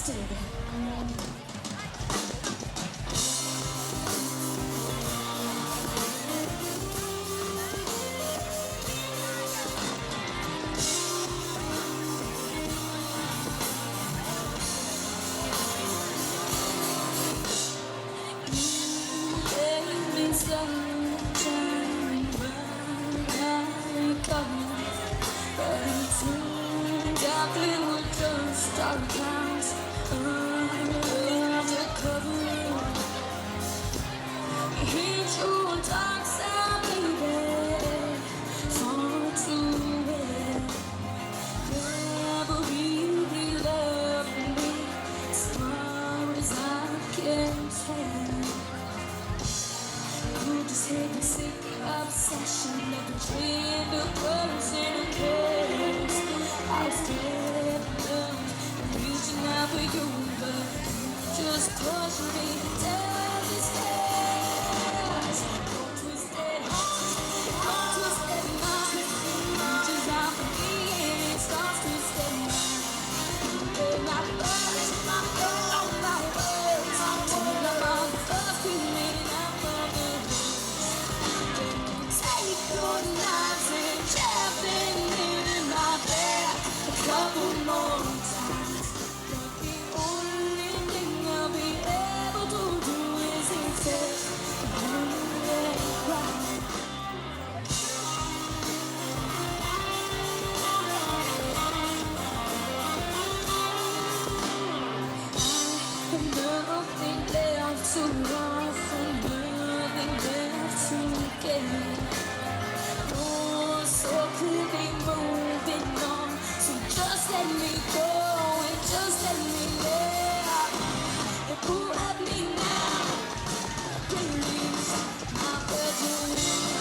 twisted. Obsession of a dream of closing a case. I stay alone, reaching out for you, but just push me down the stairs. Don't twist it, don't twist it, reaches out for me and it starts twisting mine. My words, my words, till I'm on the first feeling I'm on the your knives and jab them in my back a couple more times. But the only thing I'll be able to do is insist you let it cry. I have nothing left to offer, nothing left to gain. So clearly moving on, so just let me go and just let me live. And pull at me now, release my burden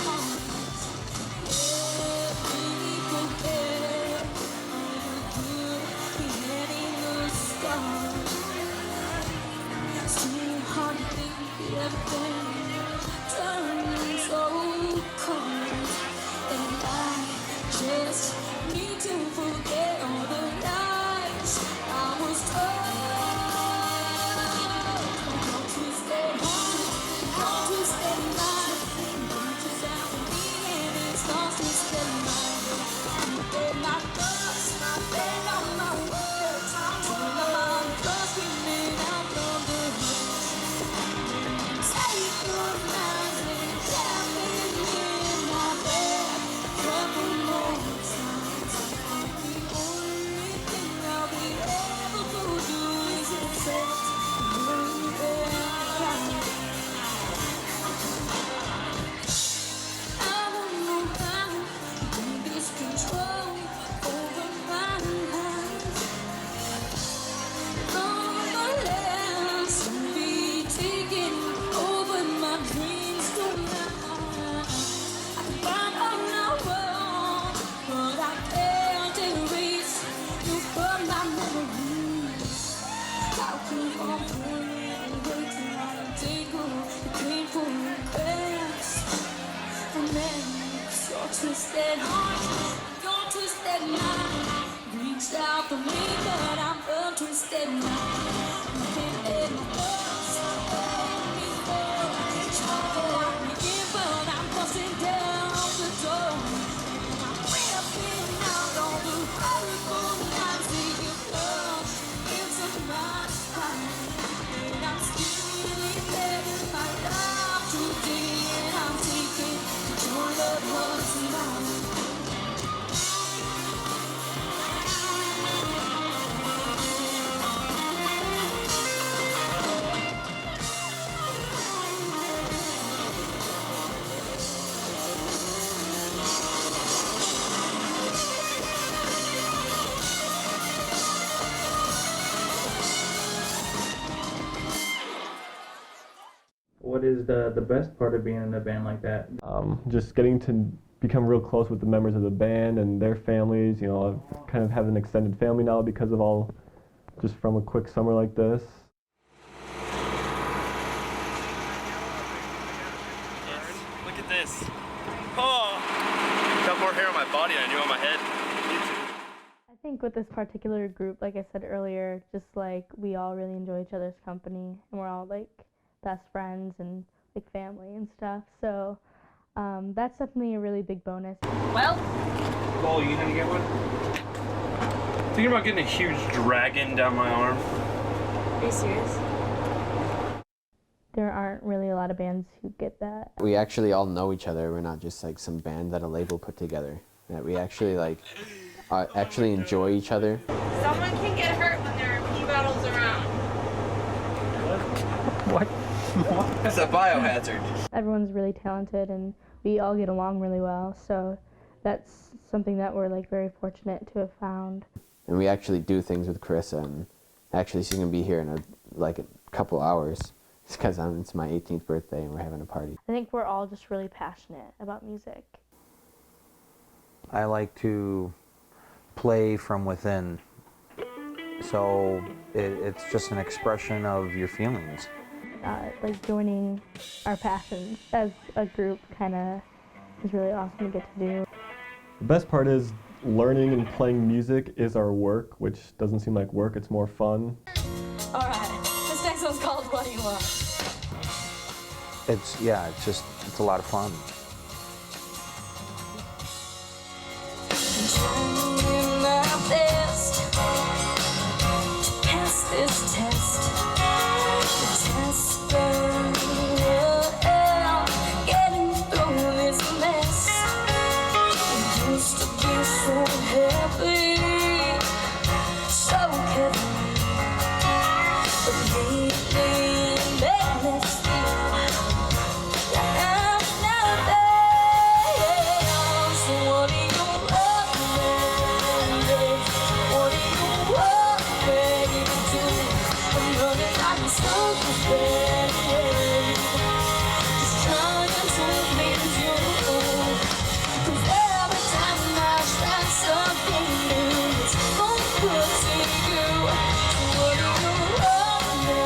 heart. Let me forget all the good beheading the stars. Still hard to think everything turns so cold. And I just need to forget all the lies I was told. Don't twist it, don't twist it, mine. Reaches out for me and it starts twisting mine. Keep my thoughts, my pen on my words, till I'm on the screaming out from the hills. Take your knives and jab it in my bed. Couple more times. The only thing I'll be able to do is accept you and cry. I don't know how to gain this control over my life. Nonetheless, I'll be taking over my dreams tonight. I can find all I want, but I can't erase you from my memories. How could I pull it away till I untangle the painful regrets? And then your twisted heart, your twisted mind reached out for me, but I'm untwisted now. You can't let my thoughts hold me more. Try to lock me in, but I'm busting down the door. And I'm ripping out all the horrible nights that you plunged into my spine. And I'm still living my life today, and I'm taking control of what's mine. What is the best part of being in a band like that? Just getting to become real close with the members of the band and their families. You know, I've kind of have an extended family now because of all, just from a quick summer like this. Look at this. Oh! Got more hair on my body than I do on my head. think with this particular group, like I said earlier, just like we all really enjoy each other's company and we're all like best friends and like family and stuff. So that's definitely a really big bonus. Well, Lol, you gonna get one? Thinking about getting a huge dragon down my arm. are you serious? There aren't really a lot of bands who get that. We actually all know each other. We're not just like some band that a label put together. That we actually like actually enjoy each other. Someone can get hurt when there are pee bottles around. What? That's a biohazard. Everyone's really talented and we all get along really well. So that's something that we're like very fortunate to have found. And we actually do things with Charissa, and actually she's gonna be here in a couple hours. It's because it's my 18th birthday and we're having a party. I think we're all just really passionate about music. I like to play from within, so it's just an expression of your feelings. Like joining our passions as a group kind of is really awesome to get to do. The best part is learning and playing music is our work, which doesn't seem like work, it's more fun. All right, this next one's called What Do You Want? It's a lot of fun. Trying my best to pass this test. The test getting through this mess. It used to be so happy, so heavy. But lately, let me feel like I'm nothing. So what do you want me? What do you want me to do? I'm running out of self-respect. Just trying to please you. 'Cause every time I try something new, it's gonna put to you. So what do you want me?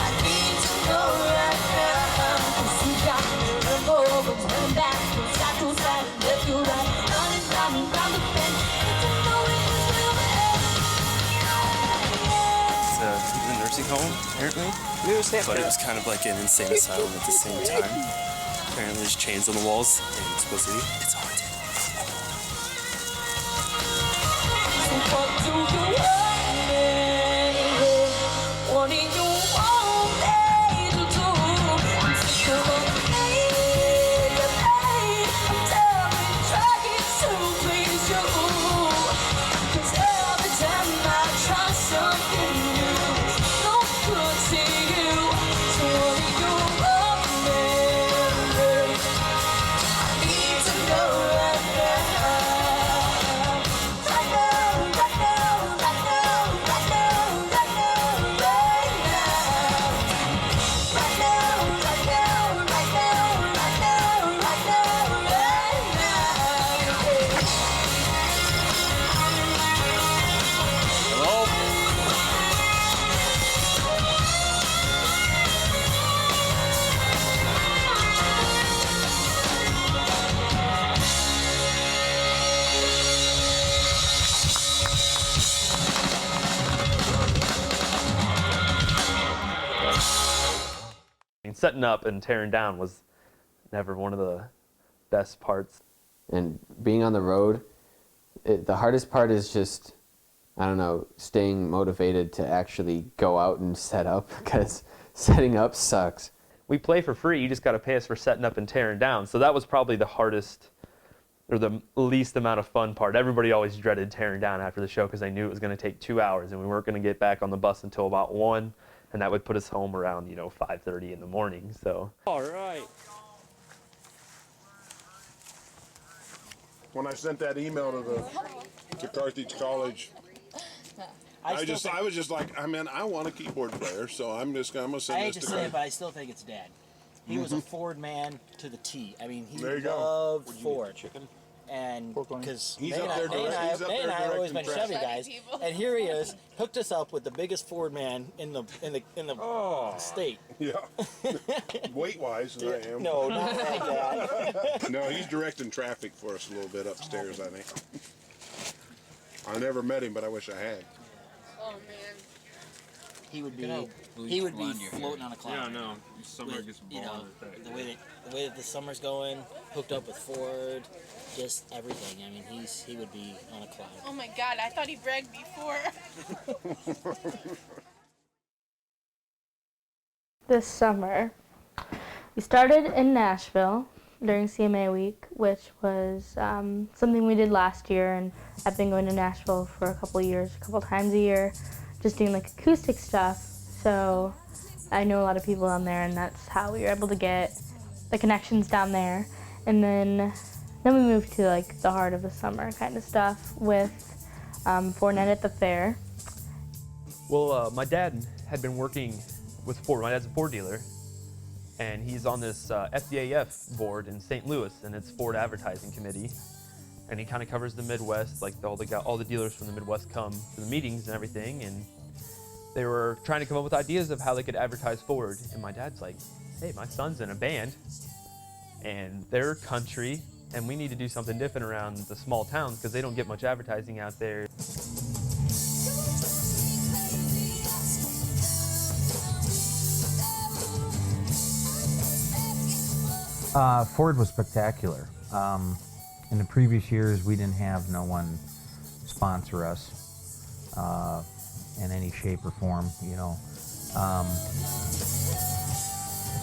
I need to know right now. 'Cause you got me over, turn back from side to side, left to right, running round and round the bend. To know it was real end. It was a nursing home, apparently. But it was kind of like an insane asylum at the same time. Apparently there's chains on the walls, and supposedly it's haunted. So what do you want me? What do you want me to do? I'm sick of pain. I'm terribly trying to please you. 'Cause every time I try something new, it's no good to you. So what do you want me? I need to know right now. Right now, right now, right now, right now, right now, right now. Right now, right now, right now, right now, right now, right now. Hello? And setting up and tearing down was never one of the best parts. And being on the road, the hardest part is just, I don't know, staying motivated to actually go out and set up, because setting up sucks. We play for free, you just got to pay us for setting up and tearing down. So that was probably the hardest or the least amount of fun part. Everybody always dreaded tearing down after the show because they knew it was going to take 2 hours and we weren't going to get back on the bus until about 1, and that would put us home around, 5:30 in the morning. So All right. When I sent that email to Carthage College, I was just like, I want a keyboard player, so I'm gonna send I this hate to to say it, Carthage. but I still think it's Dad. He was a Ford man to the T. I mean, he There you go. loved Ford. And because He's May up there and I directing have always been traffic. Chevy guys, and here he is, hooked us up with the biggest Ford man in the state. Yeah. Weight-wise, I am. No, not like that. No, he's directing traffic for us a little bit upstairs, I think. I never met him, but I wish I had. Oh man. He would be floating on a cloud. Yeah, I know. Summer With, gets you know, balling. the way that the summer's going, hooked up with Ford, just everything. I mean, he would be on a cloud. Oh my God, I thought he bragged before. This summer, we started in Nashville during CMA week, which was something we did last year, and I've been going to Nashville for a couple years, a couple times a year, just doing like acoustic stuff. So I know a lot of people down there, and that's how we were able to get the connections down there. And then we moved to like the heart of the summer kind of stuff with Fortnite at the fair. Well, my dad had been working with Ford. My dad's a Ford dealer, and he's on this FDAF board in St. Louis, and it's Ford Advertising Committee. And he kind of covers the Midwest, like all the dealers from the Midwest come to the meetings and everything, and they were trying to come up with ideas of how they could advertise Ford. And my dad's like, hey, my son's in a band, and they're country, and we need to do something different around the small towns because they don't get much advertising out there. Ford was spectacular. In the previous years, we didn't have no one sponsor us in any shape or form, you know.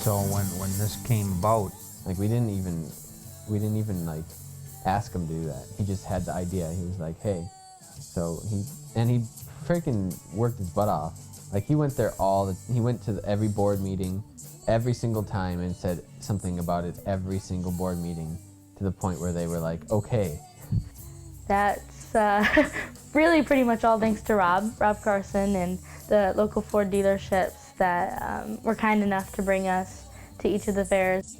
So when this came about, like we didn't even like ask him to do that. He just had the idea. He was like, hey. So he freaking worked his butt off. Like he went there he went to every board meeting every single time and said something about it every single board meeting, to the point where they were like, okay. That's really pretty much all thanks to Rob Carson and the local Ford dealerships that were kind enough to bring us to each of the fairs.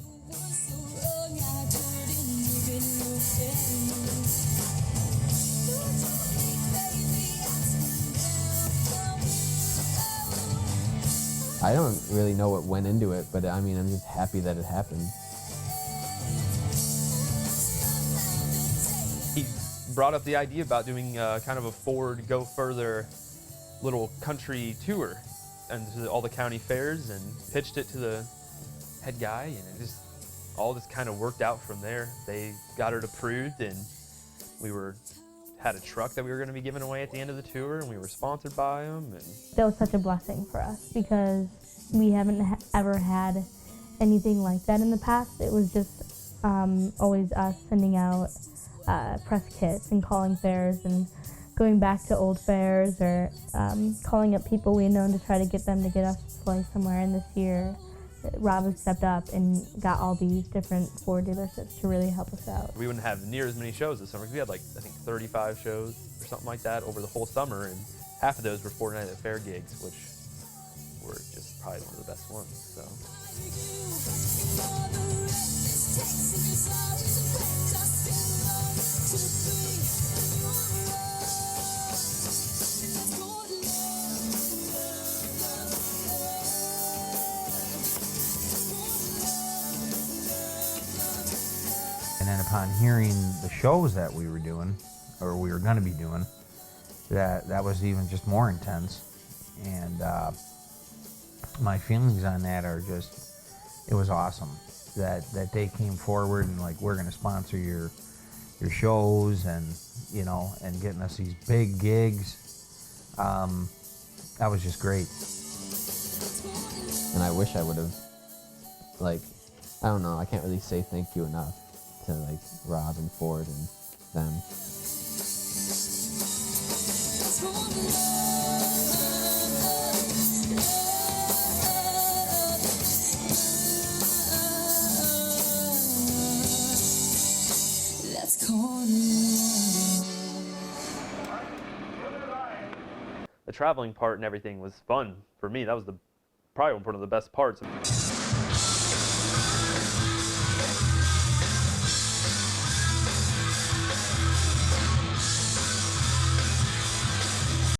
I don't really know what went into it, but I mean, I'm just happy that it happened. He brought up the idea about doing kind of a Ford Go Further little country tour and to all the county fairs, and pitched it to the head guy, and it just all just kind of worked out from there. They got it approved, and we had a truck that we were going to be giving away at the end of the tour, and we were sponsored by them. And that was such a blessing for us because we haven't ever had anything like that in the past. It was just always us sending out press kits and calling fairs and going back to old fairs, or calling up people we had known to try to get them to get us to play somewhere. And this year, Rob has stepped up and got all these different Ford dealerships to really help us out. we wouldn't have near as many shows this summer. We had like, I think 35 shows or something like that over the whole summer, and half of those were Fortnite at the Fair gigs, which were just probably one of the best ones. So. and then upon hearing the shows that we were doing, or we were going to be doing, that was even just more intense. And my feelings on that are just, it was awesome that they came forward and like, we're going to sponsor your shows, and you know, and getting us these big gigs. That was just great. And I wish I would have, like, I don't know, I can't really say thank you enough to like Rob and Ford and them. The traveling part and everything was fun for me. That was probably one of the best parts.